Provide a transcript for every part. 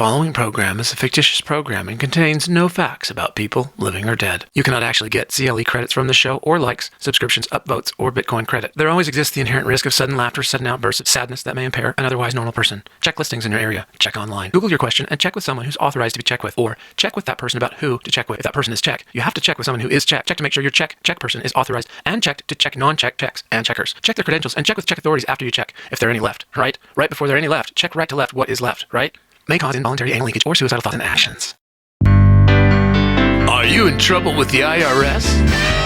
following program is a fictitious program and contains no facts about people, living or dead. You cannot actually get CLE credits from the show, or likes, subscriptions, upvotes, or Bitcoin credit. There always exists the inherent risk of sudden laughter, sudden outbursts of sadness that may impair an otherwise normal person. Check listings in your area. Check online. Google your question and check with someone who's authorized to be checked with, or check with that person about who to check with. If that person is check, you have to check with someone who is check. Check to make sure your check person is authorized, and check to check non-check checks and checkers. Check their credentials and check with check authorities after you check, if there are any left, right? Right before there are any left, check right to left what is left, right? May cause involuntary anal leakage or suicidal thoughts and actions. Are you in trouble with the IRS?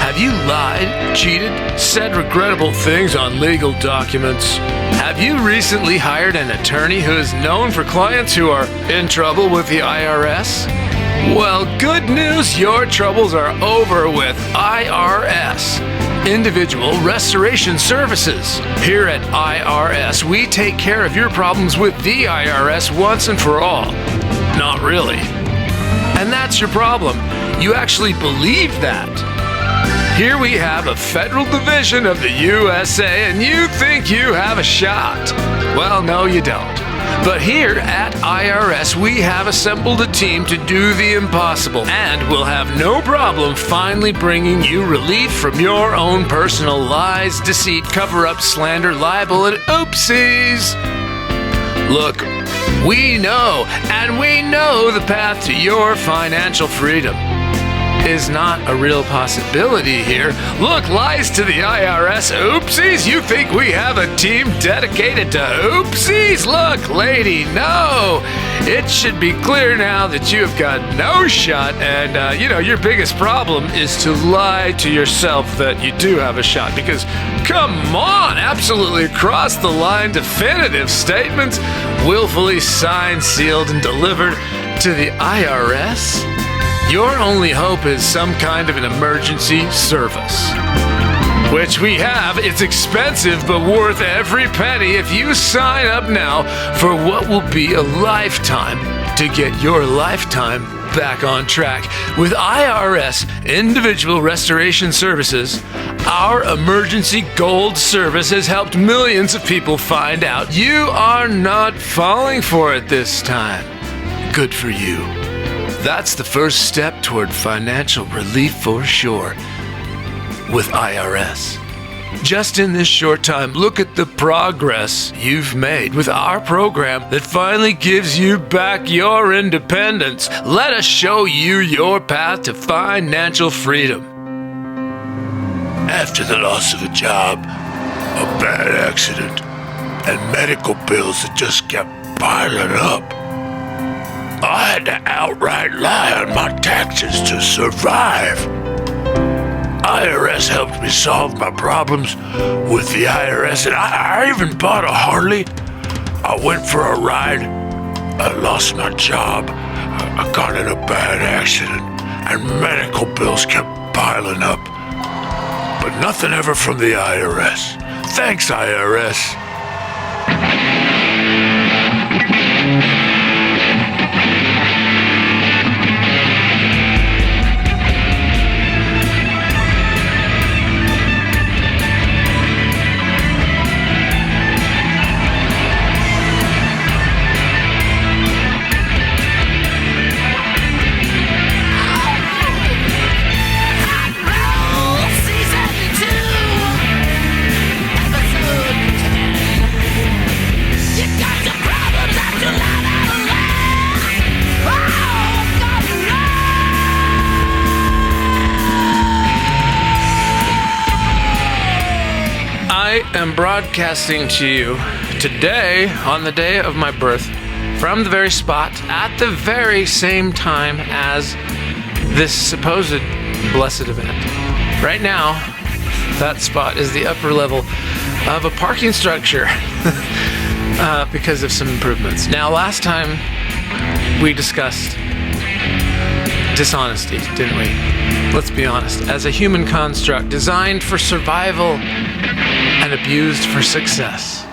Have you lied, cheated, said regrettable things on legal documents? Have you recently hired an attorney who is known for clients who are in trouble with the IRS? Well, good news, your troubles are over with IRS, Individual Restoration Services. Here at IRS, we take care of your problems with the IRS once and for all. Not really. And that's your problem. You actually believe that. Here we have a federal division of the USA, and you think you have a shot. Well, no, you don't. But here at IRS, we have assembled a team to do the impossible, and we'll have no problem finally bringing you relief from your own personal lies, deceit, cover-up, slander, libel, and oopsies. Look, we know, and we know the path to your financial freedom is not a real possibility here. Look, lies to the IRS, oopsies? You think we have a team dedicated to oopsies? Look, lady, no. It should be clear now that you have got no shot, and, your biggest problem is to lie to yourself that you do have a shot. Because, come on, absolutely across the line definitive statements, willfully signed, sealed, and delivered to the IRS? Your only hope is some kind of an emergency service, which we have. It's expensive, but worth every penny if you sign up now for what will be a lifetime to get your lifetime back on track. With IRS Individual Restoration Services, our emergency gold service has helped millions of people find out you are not falling for it this time. Good for you. That's the first step toward financial relief for sure with IRS. Just in this short time, look at the progress you've made with our program that finally gives you back your independence. Let us show you your path to financial freedom. After the loss of a job, a bad accident, and medical bills that just kept piling up, I had to outright lie on my taxes to survive. IRS helped me solve my problems with the IRS, and I even bought a Harley. I went for a ride. I lost my job. I got in a bad accident, and medical bills kept piling up. But nothing ever from the IRS. Thanks, IRS. I am broadcasting to you today, on the day of my birth, from the very spot, at the very same time as this supposed blessed event. Right now, that spot is the upper level of a parking structure because of some improvements. Now, last time we discussed dishonesty, didn't we? Let's be honest. As a human construct designed for survival and abused for success.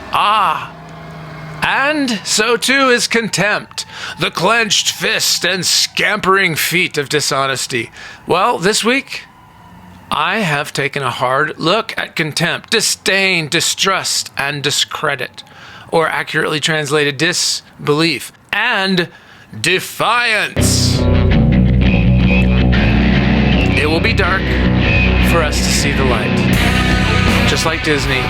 And so too is contempt, the clenched fist and scampering feet of dishonesty. Well, this week, I have taken a hard look at contempt, disdain, distrust, and discredit, or accurately translated, disbelief, and defiance. It will be dark for us to see the light. Just like Disney.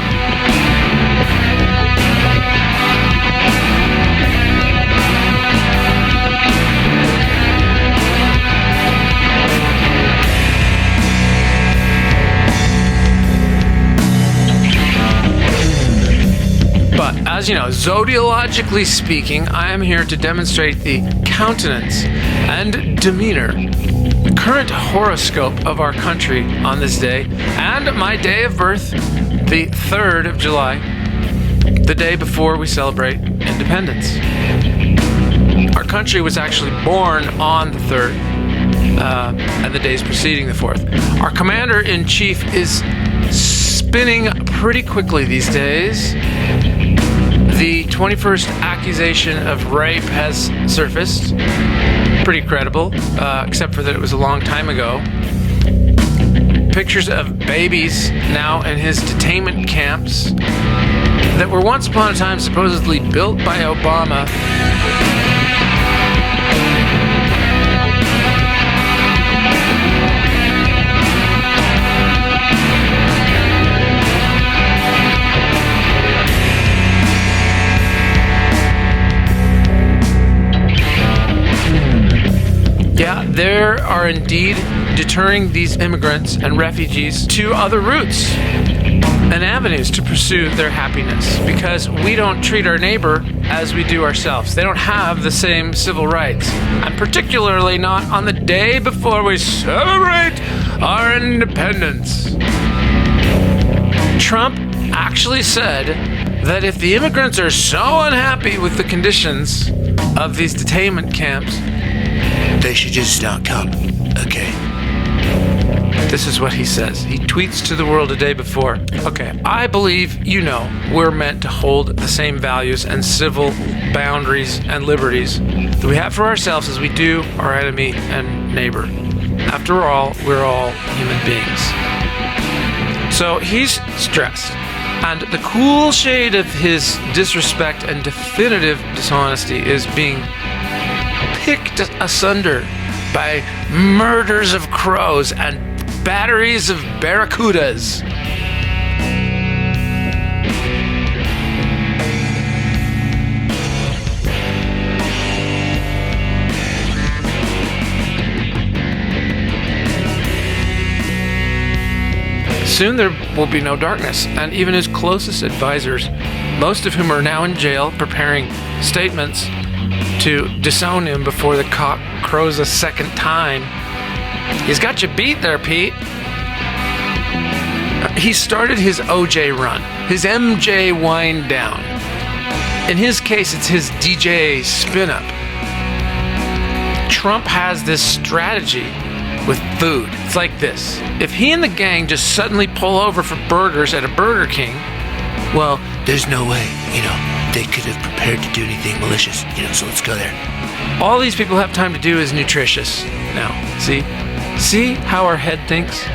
But as you know, zodiologically speaking, I am here to demonstrate the countenance and demeanor, the current horoscope of our country on this day, and my day of birth, the 3rd of July, the day before we celebrate independence. Our country was actually born on the 3rd, and the days preceding the 4th. Our commander-in-chief is spinning pretty quickly these days. The 21st accusation of rape has surfaced. Pretty credible, except for that it was a long time ago. Pictures of babies now in his detainment camps that were once upon a time supposedly built by Obama. Yeah, there are indeed deterring these immigrants and refugees to other routes and avenues to pursue their happiness, because we don't treat our neighbor as we do ourselves. They don't have the same civil rights, and particularly not on the day before we celebrate our independence. Trump actually said that if the immigrants are so unhappy with the conditions of these detainment camps, they should just not come, okay? This is what he says. He tweets to the world a day before. Okay, I believe, you know, we're meant to hold the same values and civil boundaries and liberties that we have for ourselves as we do our enemy and neighbor. After all, we're all human beings. So he's stressed. And the cool shade of his disrespect and definitive dishonesty is being picked asunder by murders of crows and batteries of barracudas. Soon there will be no darkness, and even his closest advisors, most of whom are now in jail preparing statements to disown him before the cock crows a second time. He's got you beat there, Pete. He started his OJ run, his MJ wind down. In his case, it's his DJ spin-up. Trump has this strategy with food. It's like this. If he and the gang just suddenly pull over for burgers at a Burger King, well, there's no way, they could have prepared to do anything malicious, so let's go there. All these people have time to do is nutritious now. See how our head thinks?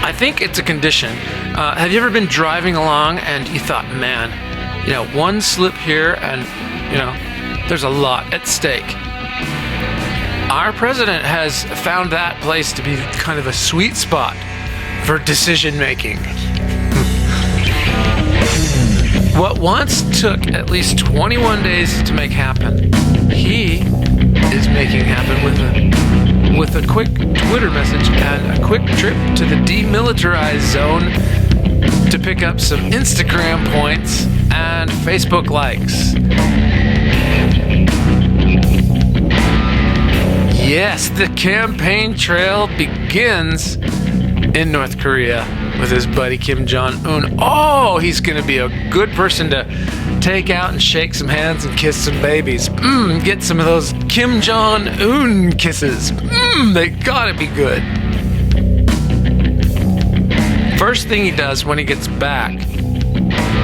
I think it's a condition. Have you ever been driving along and you thought, man, one slip here and, there's a lot at stake. Our president has found that place to be kind of a sweet spot for decision making. What once took at least 21 days to make happen, he is making happen with a quick Twitter message and a quick trip to the demilitarized zone to pick up some Instagram points and Facebook likes. Yes, the campaign trail begins in North Korea with his buddy Kim Jong-un. Oh, he's going to be a good person to take out and shake some hands and kiss some babies. Get some of those Kim Jong-un kisses. They gotta be good. First thing he does when he gets back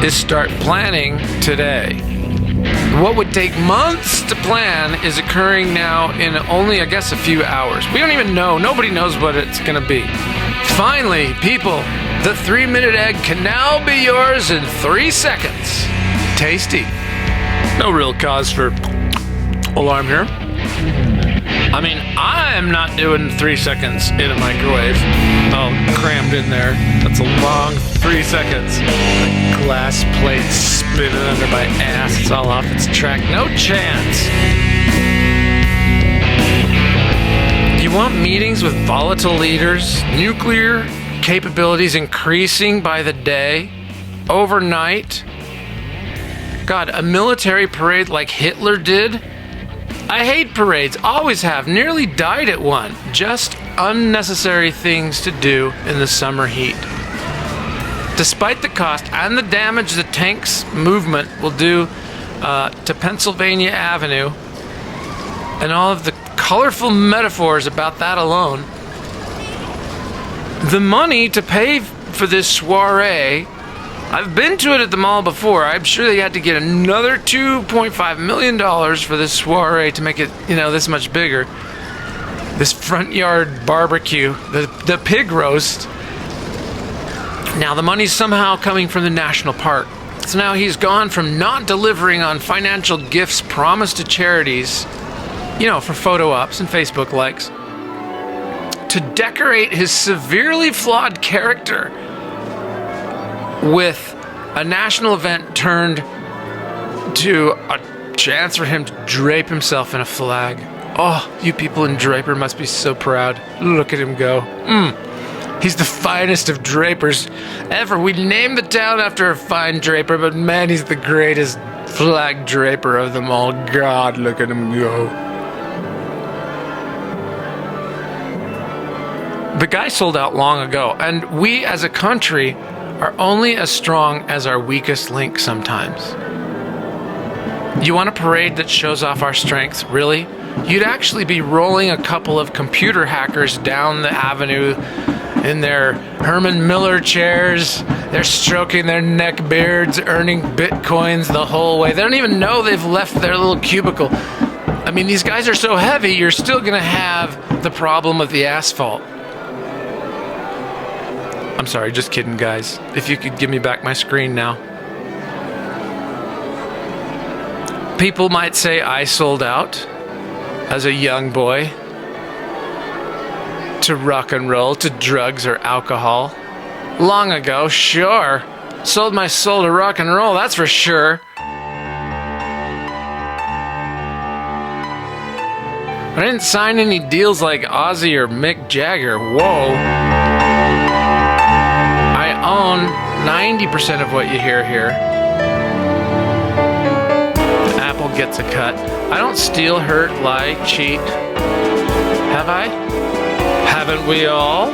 is start planning today. What would take months to plan is occurring now in only, I guess, a few hours. We don't even know. Nobody knows what it's going to be. Finally, people, the 3-minute egg can now be yours in 3 seconds. Tasty. No real cause for alarm here. I mean, I'm not doing 3 seconds in a microwave. Oh, crammed in there. That's a long 3 seconds. The glass plate spinning under my ass. It's all off its track. No chance. You want meetings with volatile leaders, nuclear capabilities increasing by the day, overnight? God, a military parade like Hitler did? I hate parades, always have, nearly died at one. Just unnecessary things to do in the summer heat. Despite the cost and the damage the tanks movement will do to Pennsylvania Avenue, and all of the colorful metaphors about that alone, the money to pay for this soiree, I've been to it at the mall before. I'm sure they had to get another $2.5 million for this soiree to make it, this much bigger. This front yard barbecue, the pig roast. Now the money's somehow coming from the national park. So now he's gone from not delivering on financial gifts promised to charities, for photo ops and Facebook likes, to decorate his severely flawed character with a national event turned to a chance for him to drape himself in a flag. Oh, you people in Draper must be so proud. Look at him go. He's the finest of drapers ever. We named the town after a fine draper, but man, he's the greatest flag draper of them all. God, look at him go. The guy sold out long ago, and we as a country are only as strong as our weakest link sometimes. You want a parade that shows off our strength? Really? You'd actually be rolling a couple of computer hackers down the avenue in their Herman Miller chairs. They're stroking their neck beards, earning bitcoins the whole way. They don't even know they've left their little cubicle. I mean, these guys are so heavy, you're still going to have the problem of the asphalt. I'm sorry, just kidding, guys. If you could give me back my screen now. People might say I sold out as a young boy to rock and roll, to drugs or alcohol. Long ago, sure. Sold my soul to rock and roll, that's for sure. But I didn't sign any deals like Ozzy or Mick Jagger. Whoa. I own 90% of what you hear here. Apple gets a cut. I don't steal, hurt, lie, cheat. Have I? Haven't we all?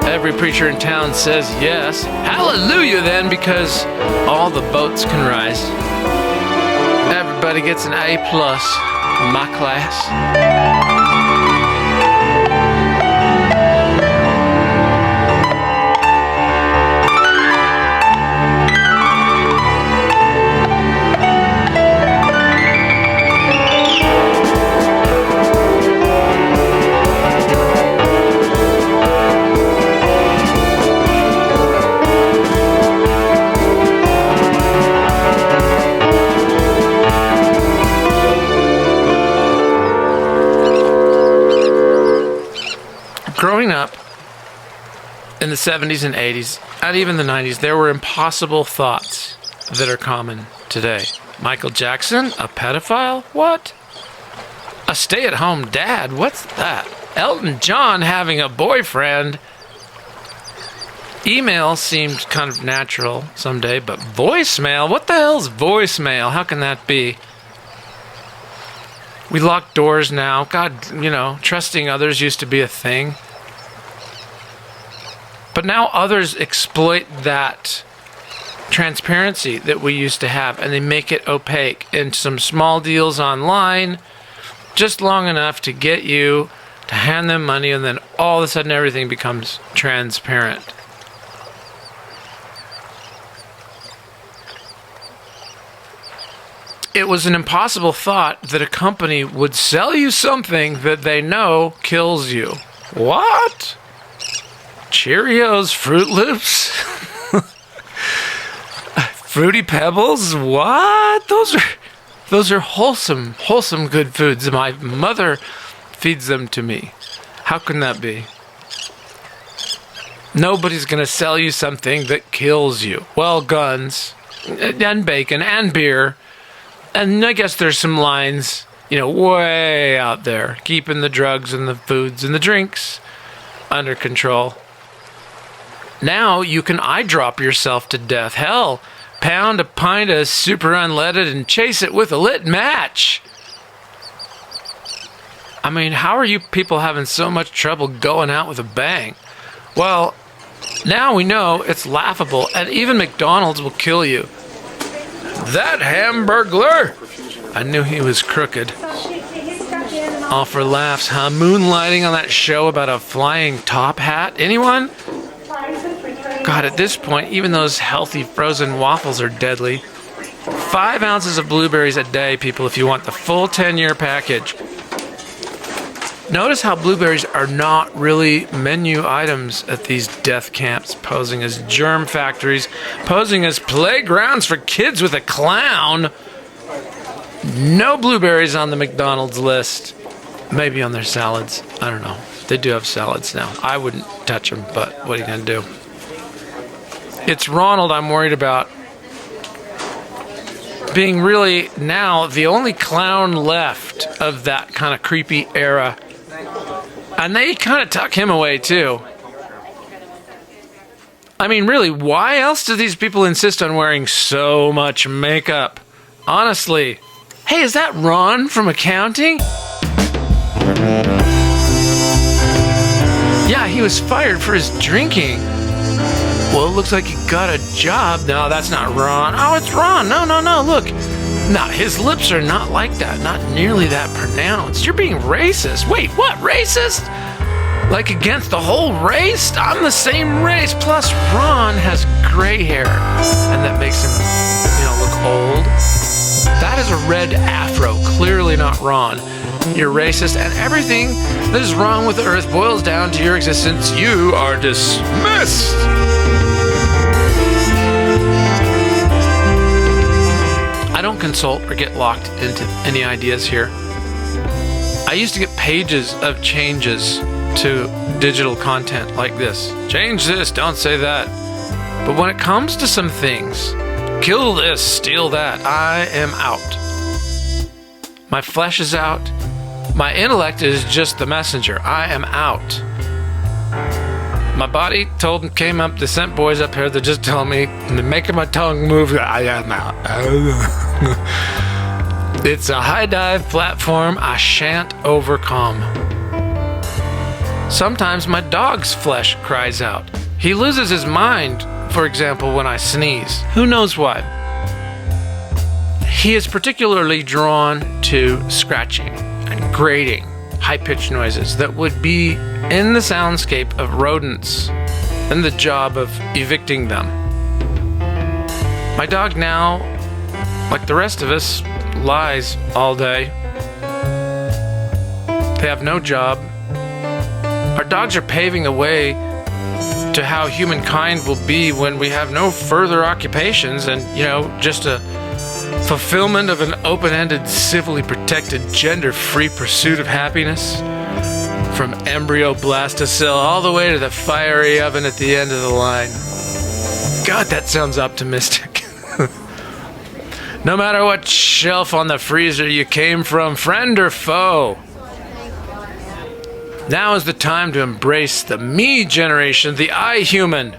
Every preacher in town says yes. Hallelujah then, because all the boats can rise. Everybody gets an A+ in my class. Growing up in the 70s and 80s, and even the 90s, there were impossible thoughts that are common today. Michael Jackson, a pedophile? What? A stay-at-home dad? What's that? Elton John having a boyfriend? Email seemed kind of natural someday, but voicemail? What the hell's voicemail? How can that be? We lock doors now. God, trusting others used to be a thing. But now others exploit that transparency that we used to have, and they make it opaque in some small deals online, just long enough to get you to hand them money, and then all of a sudden everything becomes transparent. It was an impossible thought that a company would sell you something that they know kills you. What? Cheerios, Fruit Loops, Fruity Pebbles? What? Those are Those are wholesome, good foods. My mother feeds them to me. How can that be? Nobody's going to sell you something that kills you. Well, guns, and bacon, and beer. And I guess there's some lines, way out there, keeping the drugs and the foods and the drinks under control. Now you can eye drop yourself to death. Hell, pound a pint of super unleaded and chase it with a lit match. I mean, how are you people having so much trouble going out with a bang? Well, now we know it's laughable, and even McDonald's will kill you. That Hamburglar! I knew he was crooked. All for laughs, huh? Moonlighting on that show about a flying top hat? Anyone? God, at this point, even those healthy frozen waffles are deadly. 5 ounces of blueberries a day, people, if you want the full 10-year package. Notice how blueberries are not really menu items at these death camps, posing as germ factories, posing as playgrounds for kids with a clown. No blueberries on the McDonald's list. Maybe on their salads. I don't know. They do have salads now. I wouldn't touch them, but what are you going to do? It's Ronald I'm worried about. Being really now the only clown left of that kind of creepy era. And they kind of tuck him away, too. I mean, really, why else do these people insist on wearing so much makeup? Honestly. Hey, is that Ron from accounting? Yeah, he was fired for his drinking. Well, it looks like he got a job. No, that's not Ron. Oh, it's Ron. No, look. No, his lips are not like that. Not nearly that pronounced. You're being racist. Wait, what? Racist? Like against the whole race? I'm the same race. Plus, Ron has gray hair. And that makes him, look old. That is a red afro. Clearly not Ron. You're racist, and everything that is wrong with the earth boils down to your existence. You are dismissed. I don't consult or get locked into any ideas here. I used to get pages of changes to digital content like this. Change this, don't say that. But when it comes to some things, kill this, steal that, I am out. My flesh is out. My intellect is just the messenger. I am out. My body came up, they sent boys up here that just tell me, making my tongue move, I am out. It's a high dive platform I shan't overcome. Sometimes my dog's flesh cries out. He loses his mind, for example, when I sneeze. Who knows why? He is particularly drawn to scratching and grating, high-pitched noises that would be in the soundscape of rodents and the job of evicting them. My dog now, like the rest of us, lies all day. They have no job. Our dogs are paving the way to how humankind will be when we have no further occupations and, just a fulfillment of an open-ended, civilly protected, gender-free pursuit of happiness. From embryo blastocell all the way to the fiery oven at the end of the line. God, that sounds optimistic. No matter what shelf on the freezer you came from, friend or foe. Now is the time to embrace the me generation, the I human.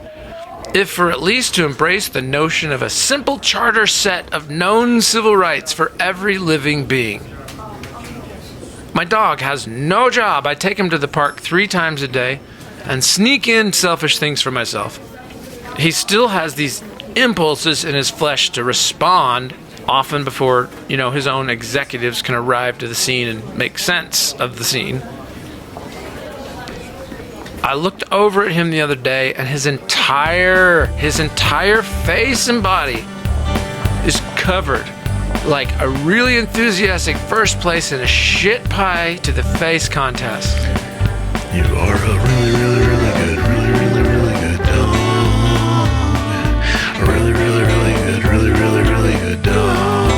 If for at least to embrace the notion of a simple charter set of known civil rights for every living being. My dog has no job. I take him to the park 3 times a day and sneak in selfish things for myself. He still has these impulses in his flesh to respond, often before, his own executives can arrive to the scene and make sense of the scene. I looked over at him the other day, and his entire face and body is covered like a really enthusiastic first place in a shit pie to the face contest. You are a really, really, really good, really, really, really good dog. A really, really, really good, really, really, really good dog.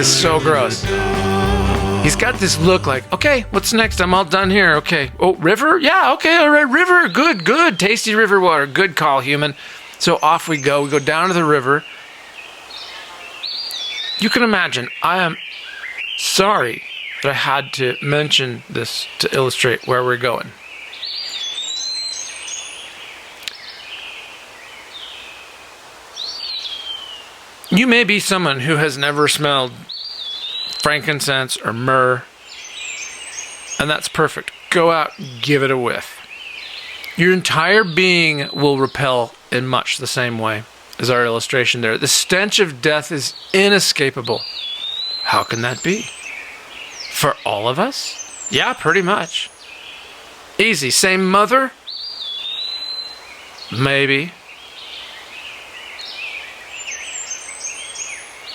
is so gross. He's got this look like, okay, what's next? I'm all done here. Okay. Oh, river? Yeah, okay, all right, river. Good. Tasty river water. Good call, human. So off we go. We go down to the river. You can imagine, I am sorry that I had to mention this to illustrate where we're going. You may be someone who has never smelled frankincense or myrrh, and that's perfect. Go out, give it a whiff. Your entire being will repel in much the same way as our illustration there. The stench of death is inescapable. How can that be? For all of us? Yeah, pretty much. Easy. Same mother? Maybe.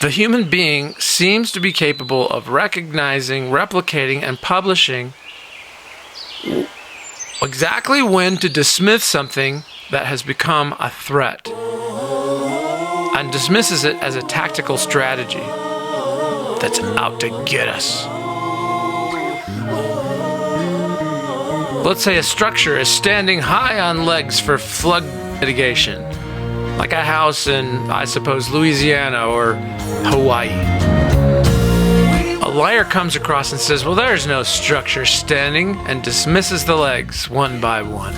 The human being seems to be capable of recognizing, replicating, and publishing exactly when to dismiss something that has become a threat, and dismisses it as a tactical strategy that's out to get us. Let's say a structure is standing high on legs for flood mitigation, like a house in, I suppose, Louisiana or Hawaii. A liar comes across and says, well, there's no structure standing, and dismisses the legs one by one.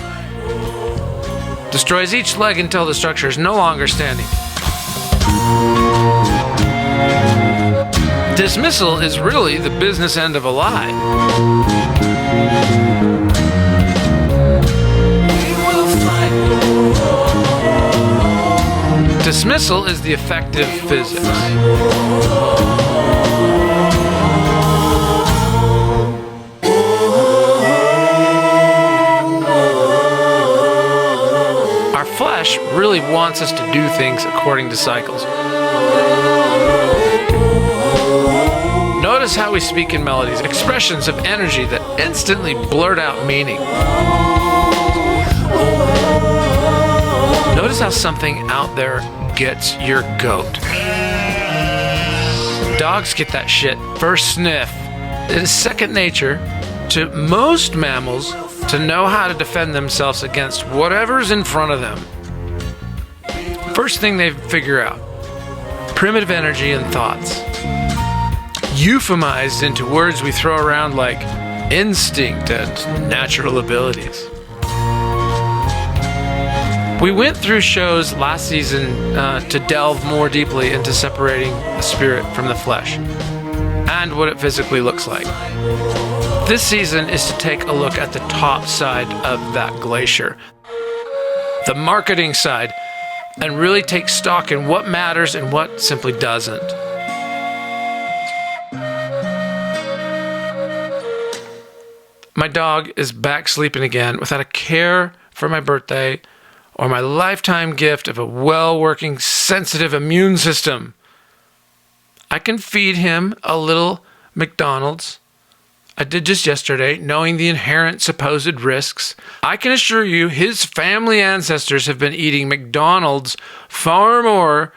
Destroys each leg until the structure is no longer standing. Dismissal is really the business end of a lie. Dismissal is the effective physics. Our flesh really wants us to do things according to cycles. Notice how we speak in melodies, expressions of energy that instantly blurt out meaning. Notice how something out there gets your goat. Dogs get that shit first sniff. It is second nature to most mammals to know how to defend themselves against whatever's in front of them. First thing they figure out, primitive energy and thoughts, euphemized into words we throw around like instinct and natural abilities. We went through shows last season to delve more deeply into separating the spirit from the flesh and what it physically looks like. This season is to take a look at the top side of that glacier, the marketing side, and really take stock in what matters and what simply doesn't. My dog is back sleeping again without a care for my birthday or my lifetime gift of a well-working, sensitive immune system. I can feed him a little McDonald's. I did just yesterday, knowing the inherent supposed risks. I can assure you his family ancestors have been eating McDonald's far more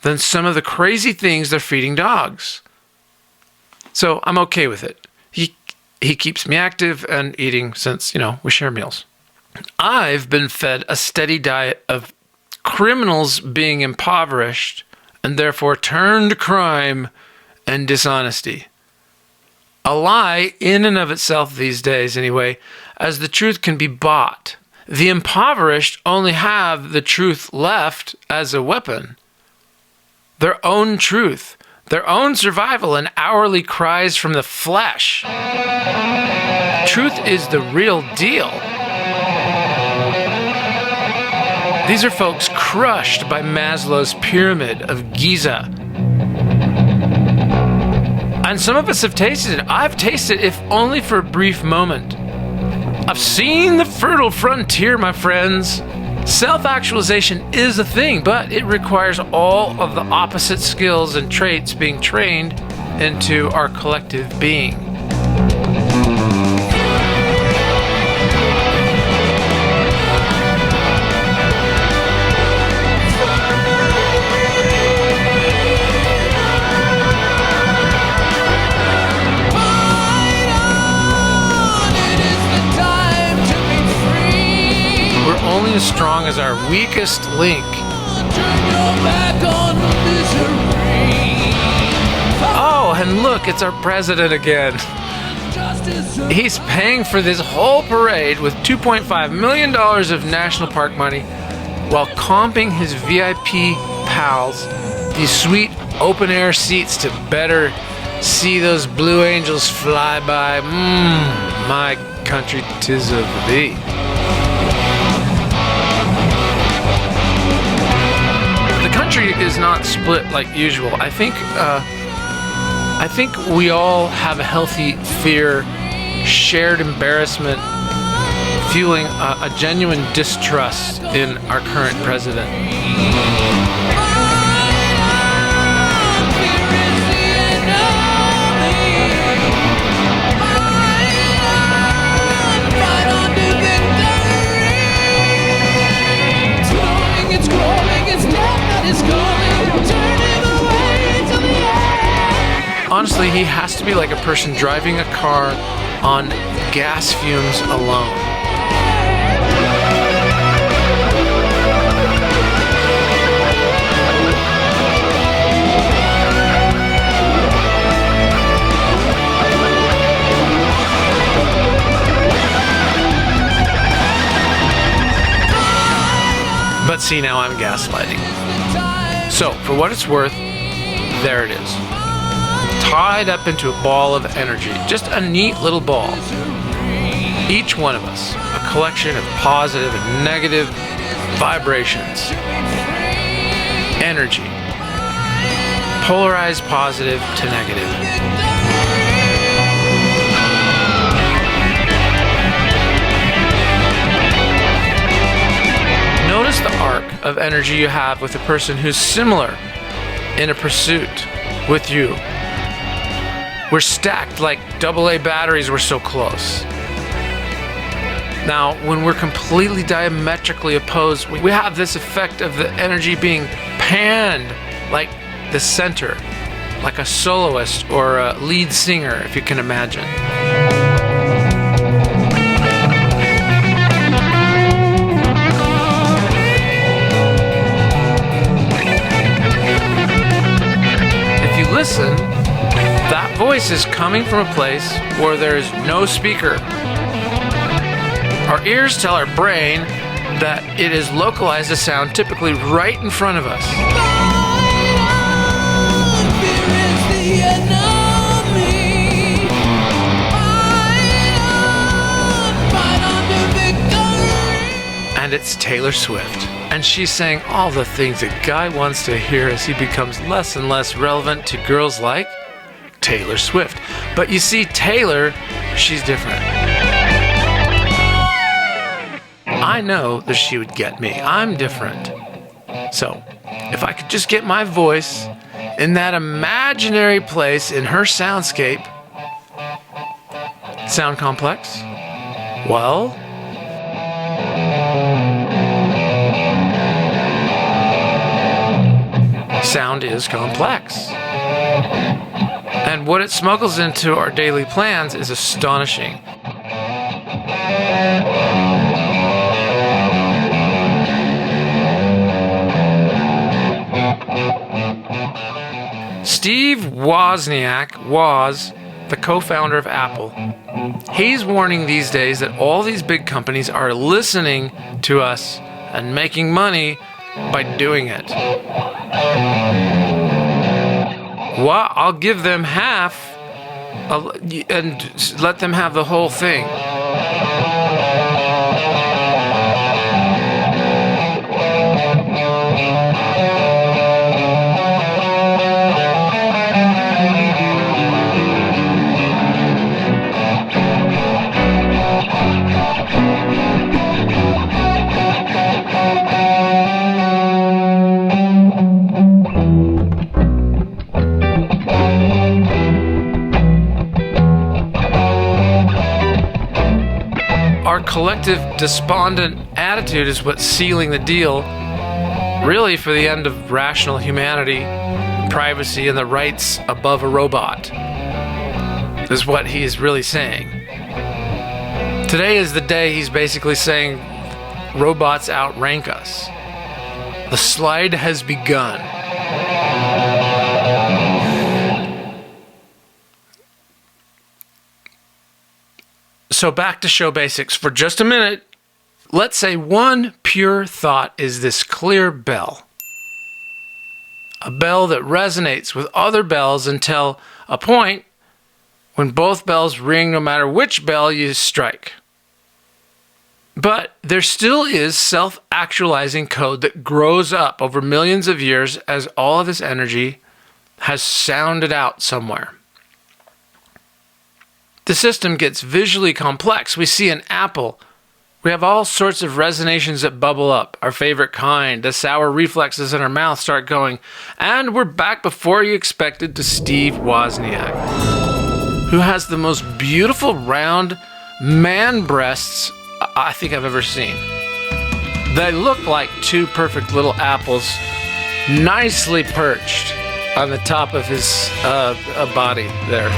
than some of the crazy things they're feeding dogs. So I'm okay with it. He keeps me active and eating since, we share meals. I've been fed a steady diet of criminals being impoverished and therefore turned to crime and dishonesty. A lie in and of itself these days anyway, as the truth can be bought. The impoverished only have the truth left as a weapon. Their own truth, their own survival, and hourly cries from the flesh. Truth is the real deal. These are folks crushed by Maslow's pyramid of Giza. And some of us have tasted it. I've tasted it, if only for a brief moment. I've seen the fertile frontier, my friends. Self-actualization is a thing, but it requires all of the opposite skills and traits being trained into our collective being. as strong as our weakest link. Oh, and look, it's our president again. He's paying for this whole parade with $2.5 million of national park money while comping his VIP pals these sweet open-air seats to better see those Blue Angels fly by. My country 'tis of thee. The country is not split like usual. I think we all have a healthy fear, shared embarrassment, fueling a genuine distrust in our current president. Honestly, he has to be like a person driving a car on gas fumes alone. But see, now I'm gaslighting. So, for what it's worth, there it is. Tied up into a ball of energy. Just a neat little ball. Each one of us, a collection of positive and negative vibrations. Energy. Polarized positive to negative. Notice the arc of energy you have with a person who's similar in a pursuit with you. We're stacked like AA batteries, we're so close. Now, when we're completely diametrically opposed, we have this effect of the energy being panned like the center, like a soloist or a lead singer, if you can imagine. If you listen, that voice is coming from a place where there is no speaker. Our ears tell our brain that it is localized to sound typically right in front of us. And it's Taylor Swift. And she's saying all the things a guy wants to hear as he becomes less and less relevant to girls like Taylor Swift. But you see, Taylor, she's different. I know that she would get me. I'm different. So, if I could just get my voice in that imaginary place in her soundscape. Sound complex? Well, sound is complex. And what it smuggles into our daily plans is astonishing. Steve Wozniak was the co-founder of Apple. He's warning these days that all these big companies are listening to us and making money by doing it. Well, I'll give them half and let them have the whole thing. Our collective despondent attitude is what's sealing the deal, really, for the end of rational humanity, privacy, and the rights above a robot, is what he is really saying. Today is the day he's basically saying robots outrank us. The slide has begun. So back to show basics for just a minute. Let's say one pure thought is this clear bell. A bell that resonates with other bells until a point when both bells ring no matter which bell you strike. But there still is self-actualizing code that grows up over millions of years as all of this energy has sounded out somewhere. The system gets visually complex. We see an apple. We have all sorts of resonations that bubble up, our favorite kind. The sour reflexes in our mouth start going. And we're back before you expected to Steve Wozniak, who has the most beautiful round man breasts I think I've ever seen. They look like two perfect little apples, nicely perched on the top of his body there.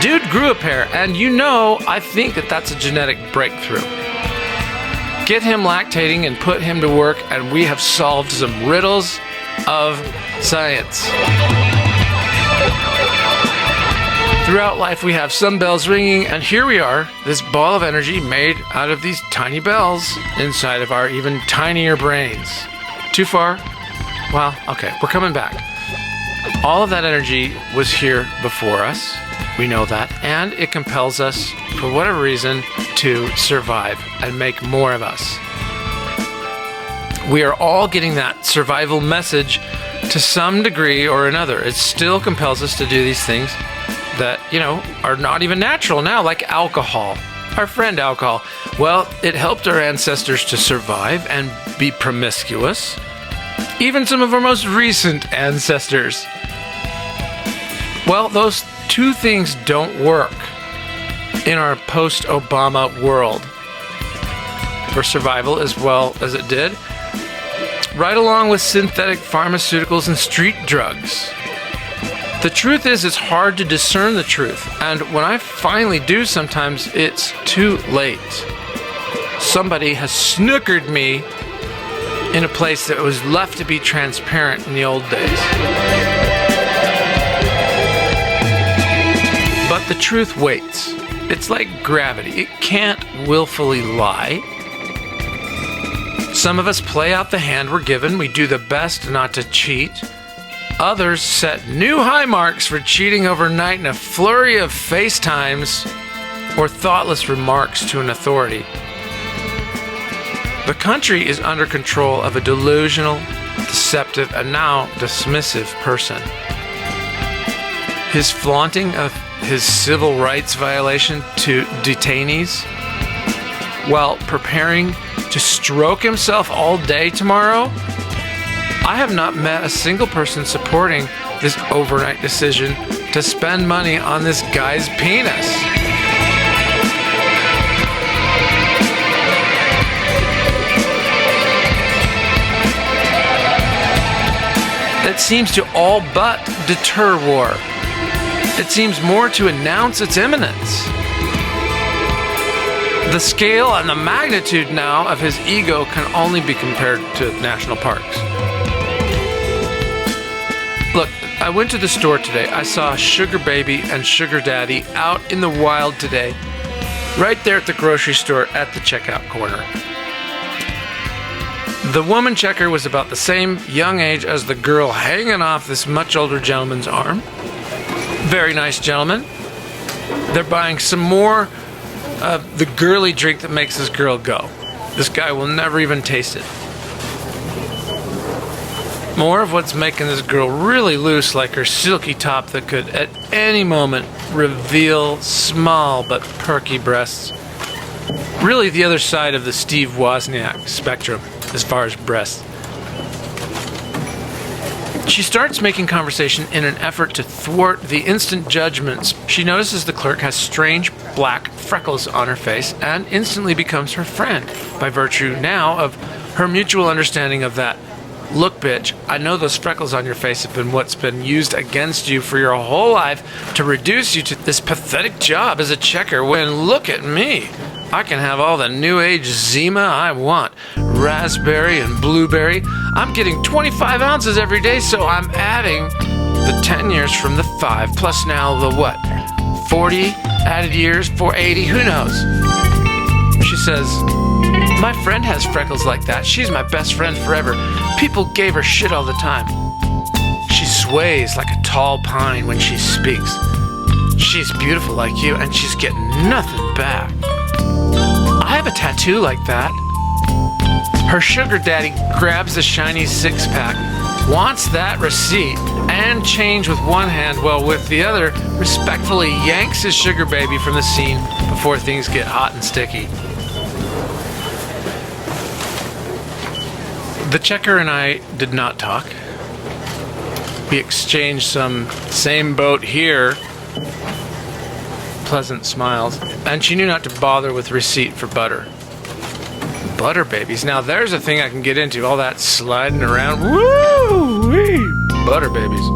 Dude grew a pair, and I think that's a genetic breakthrough. Get him lactating and put him to work, and we have solved some riddles of science. Throughout life, we have some bells ringing, and here we are, this ball of energy made out of these tiny bells inside of our even tinier brains. Too far? Well, okay, we're coming back. All of that energy was here before us. We know that, and it compels us, for whatever reason, to survive and make more of us. We are all getting that survival message to some degree or another. It still compels us to do these things that, are not even natural now, like alcohol. Our friend alcohol. Well, it helped our ancestors to survive and be promiscuous. Even some of our most recent ancestors. Well, those two things don't work in our post-Obama world for survival as well as it did, right along with synthetic pharmaceuticals and street drugs. The truth is, it's hard to discern the truth, and when I finally do, sometimes it's too late. Somebody has snookered me in a place that was left to be transparent in the old days. But the truth waits. It's like gravity. It can't willfully lie. Some of us play out the hand we're given. We do the best not to cheat. Others set new high marks for cheating overnight in a flurry of FaceTimes or thoughtless remarks to an authority. The country is under control of a delusional, deceptive, and now dismissive person. His flaunting of his civil rights violation to detainees while preparing to stroke himself all day tomorrow. I have not met a single person supporting this overnight decision to spend money on this guy's penis. It seems to all but deter war. It seems more to announce its imminence. The scale and the magnitude now of his ego can only be compared to national parks. Look, I went to the store today. I saw Sugar Baby and Sugar Daddy out in the wild today, right there at the grocery store at the checkout corner. The woman checker was about the same young age as the girl hanging off this much older gentleman's arm. Very nice gentleman. They're buying some more of the girly drink that makes this girl go. This guy will never even taste it. More of what's making this girl really loose, like her silky top that could at any moment reveal small but perky breasts. Really the other side of the Steve Wozniak spectrum as far as breasts. She starts making conversation in an effort to thwart the instant judgments. She notices the clerk has strange black freckles on her face and instantly becomes her friend by virtue now of her mutual understanding of that. Look, bitch, I know those freckles on your face have been what's been used against you for your whole life to reduce you to this pathetic job as a checker when look at me. I can have all the new age Zima I want. Raspberry and blueberry. I'm getting 25 ounces every day, so I'm adding the 10 years from the 5, plus now the what? 40 added years, 480, who knows? She says, my friend has freckles like that. She's my best friend forever. People gave her shit all the time. She sways like a tall pine when she speaks. She's beautiful like you, and she's getting nothing back. I have a tattoo like that. Her sugar daddy grabs the shiny six-pack, wants that receipt and change with one hand, while with the other respectfully yanks his sugar baby from the scene before things get hot and sticky. The checker and I did not talk. We exchanged some same boat here pleasant smiles, and she knew not to bother with receipt for butter. Butter babies. Now there's a thing I can get into. All that sliding around. Woo-wee! Butter babies.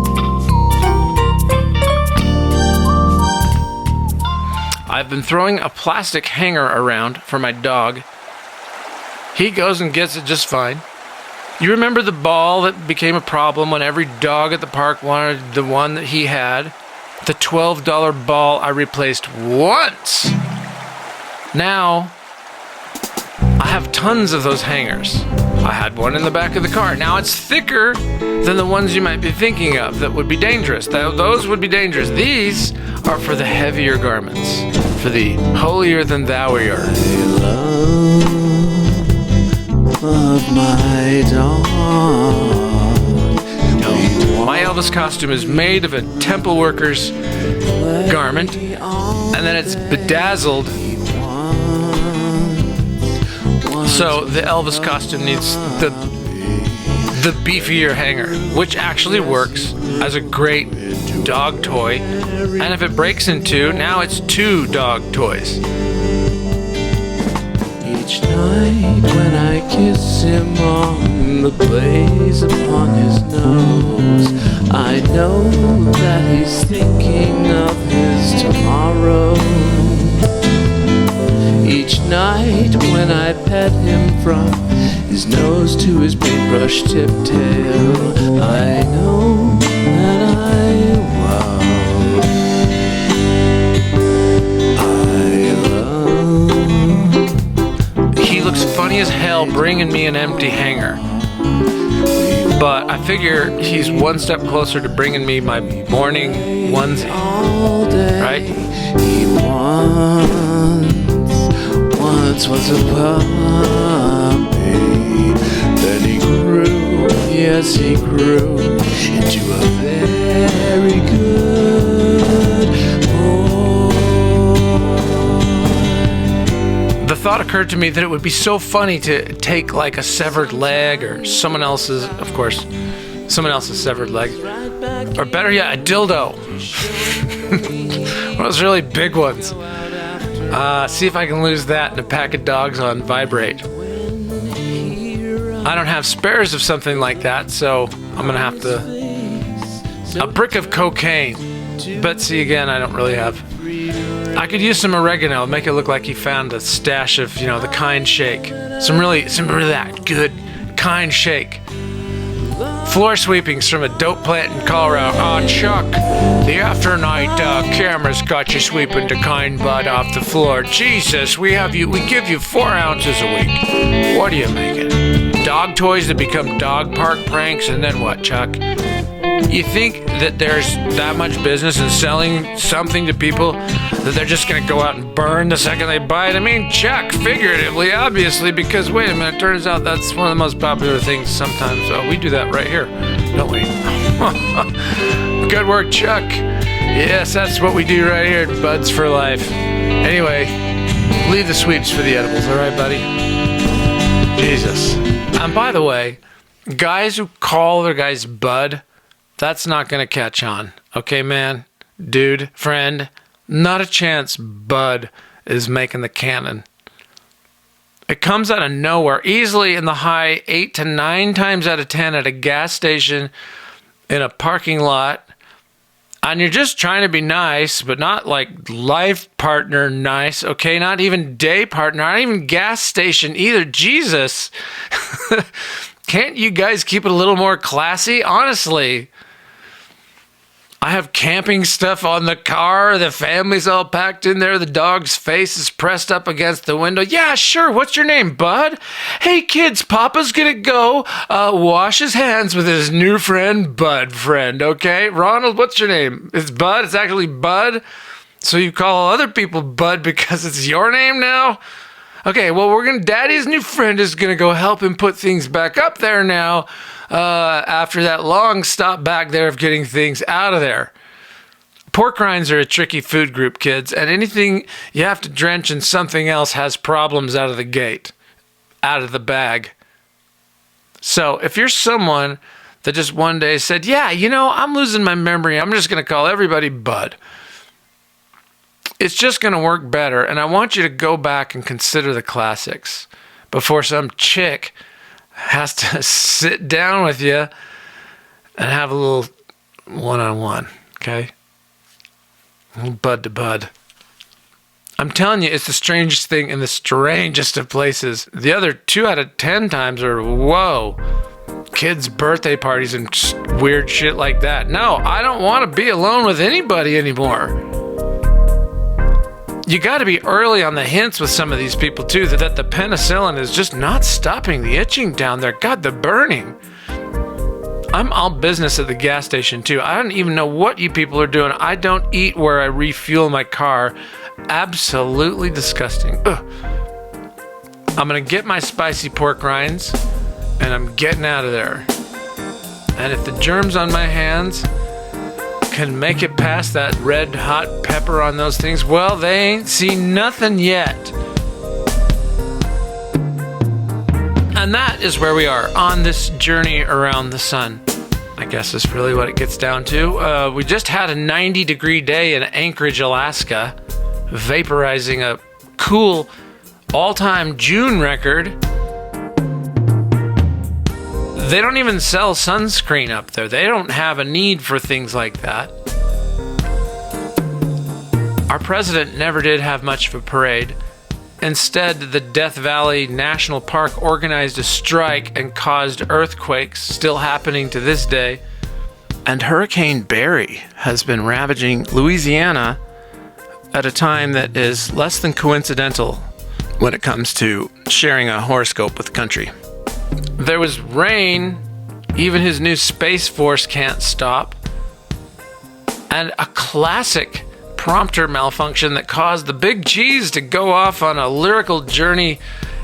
I've been throwing a plastic hanger around for my dog. He goes and gets it just fine. You remember the ball that became a problem when every dog at the park wanted the one that he had? The $12 ball I replaced once. Now, I have tons of those hangers. I had one in the back of the car. Now it's thicker than the ones you might be thinking of that would be dangerous. Those would be dangerous. These are for the heavier garments, for the holier than thouier. Love my dog. My Elvis costume is made of a temple worker's garment, and then it's bedazzled. So the Elvis costume needs the beefier hanger, which actually works as a great dog toy. And if it breaks in two, now it's 2 dog toys. Each night when I kiss him on the blaze upon his nose, I know that he's thinking of his tomorrow. Each night when I pet him from his nose to his paintbrush tip tail, I know that I love. He looks funny as hell bringing me an empty hanger. But I figure he's one step closer to bringing me my morning onesie. Right? He once was a puppy. Then he grew, yes he grew, into a very good boy. The thought occurred to me that it would be so funny to take like a severed leg or someone else's severed leg. Or better yet, a dildo. One of those really big ones. See if I can lose that in a pack of dogs on vibrate. I don't have spares of something like that, so I'm gonna have to... A brick of cocaine. But see, again, I don't really have... I could use some oregano, make it look like he found a stash of, the kind shake. Some really that good kind shake. Floor sweepings from a dope plant in Colorado. Oh, Chuck, the after night cameras got you sweeping the kind bud off the floor. Jesus, we give you 4 ounces a week. What do you make it? Dog toys that become dog park pranks, and then what, Chuck? You think that there's that much business in selling something to people that they're just going to go out and burn the second they buy it? I mean, Chuck, figuratively, obviously, because wait a minute, it turns out that's one of the most popular things sometimes. We do that right here, don't we? Good work, Chuck. Yes, that's what we do right here at Buds for Life. Anyway, leave the sweeps for the edibles, all right, buddy? Jesus. And by the way, guys who call their guys Bud, that's not going to catch on. Okay, man? Dude, friend, not a chance Bud is making the canon. It comes out of nowhere, easily in the high 8 to 9 times out of 10 at a gas station, in a parking lot. and you're just trying to be nice, but not like life partner nice, okay? Not even day partner, not even gas station either. Jesus. Can't you guys keep it a little more classy? Honestly. I have camping stuff on the car. The family's all packed in there. The dog's face is pressed up against the window. Yeah, sure. What's your name, Bud? Hey, kids, Papa's gonna go wash his hands with his new friend, Bud friend, okay? Ronald, what's your name? It's Bud? It's actually Bud? So you call other people Bud because it's your name now? Okay, well, Daddy's new friend is gonna go help him put things back up there now. After that long stop back there of getting things out of there. Pork rinds are a tricky food group, kids, and anything you have to drench in something else has problems out of the gate, out of the bag. So if you're someone that just one day said, yeah, I'm losing my memory, I'm just going to call everybody Bud, it's just going to work better, and I want you to go back and consider the classics before some chick has to sit down with you and have a little one-on-one, okay? A little bud to bud. I'm telling you, it's the strangest thing in the strangest of places. The other 2 out of 10 times are, whoa, kids' birthday parties and weird shit like that. No, I don't want to be alone with anybody anymore. You got to be early on the hints with some of these people, too, that the penicillin is just not stopping the itching down there. God, the burning. I'm all business at the gas station, too. I don't even know what you people are doing. I don't eat where I refuel my car. Absolutely disgusting. Ugh. I'm going to get my spicy pork rinds, and I'm getting out of there. And if the germs on my hands can make it past that red hot pepper on those things, well, they ain't seen nothing yet. And that is where we are on this journey around the sun, I guess is really what it gets down to. We just had a 90-degree day in Anchorage, Alaska, vaporizing a cool all-time June record. They don't even sell sunscreen up there. They don't have a need for things like that. Our president never did have much of a parade. Instead, the Death Valley National Park organized a strike and caused earthquakes, still happening to this day. And Hurricane Barry has been ravaging Louisiana at a time that is less than coincidental when it comes to sharing a horoscope with the country. There was rain, even his new Space Force can't stop, and a classic prompter malfunction that caused the Big G's to go off on a lyrical journey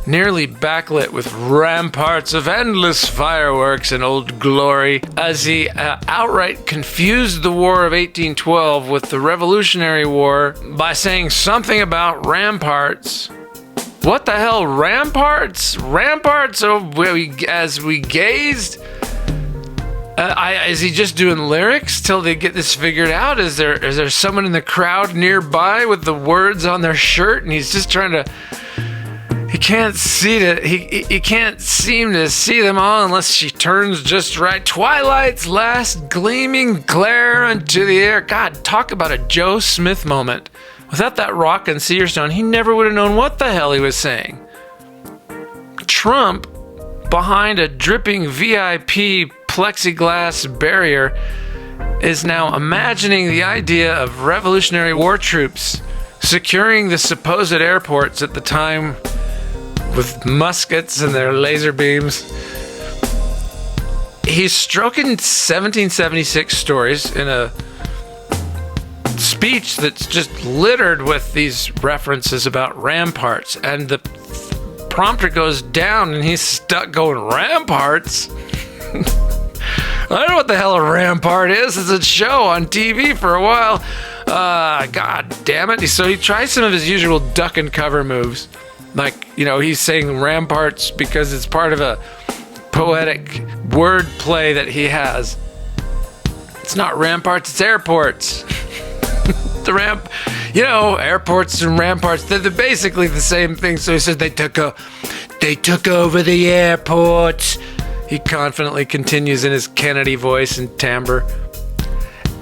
nearly backlit with ramparts of endless fireworks and Old Glory, as he outright confused the War of 1812 with the Revolutionary War by saying something about ramparts. What the hell, ramparts? Ramparts as we gazed? Is he just doing lyrics till they get this figured out? Is there someone in the crowd nearby with the words on their shirt and he's just trying to... He can't he can't seem to see them all unless she turns just right. Twilight's last gleaming glare into the air. God, talk about a Joe Smith moment. Without that rock and seer stone, he never would have known what the hell he was saying. Trump, behind a dripping VIP plexiglass barrier, is now imagining the idea of Revolutionary War troops securing the supposed airports at the time with muskets and their laser beams. He's stroking 1776 stories in a speech that's just littered with these references about ramparts, and the prompter goes down and he's stuck going, ramparts? I don't know what the hell a rampart is. It's a show on TV for a while. God damn it. So he tries some of his usual duck and cover moves. Like, he's saying ramparts because it's part of a poetic word play that he has. It's not ramparts, it's airports. Airports and ramparts, they're basically the same thing. So he says they took over the airports. He confidently continues in his Kennedy voice and timbre.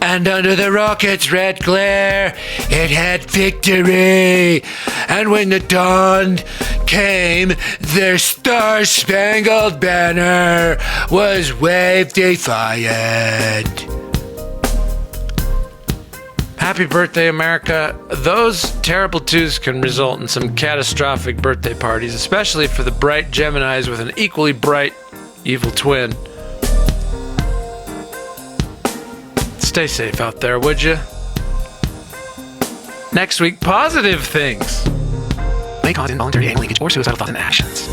And under the rocket's red glare, it had victory. And when the dawn came, their star-spangled banner was waved defiant. Happy birthday, America. Those terrible twos can result in some catastrophic birthday parties, especially for the bright Geminis with an equally bright evil twin. Stay safe out there, would you? Next week, positive things may cause involuntary anal leakage or suicidal thoughts and actions.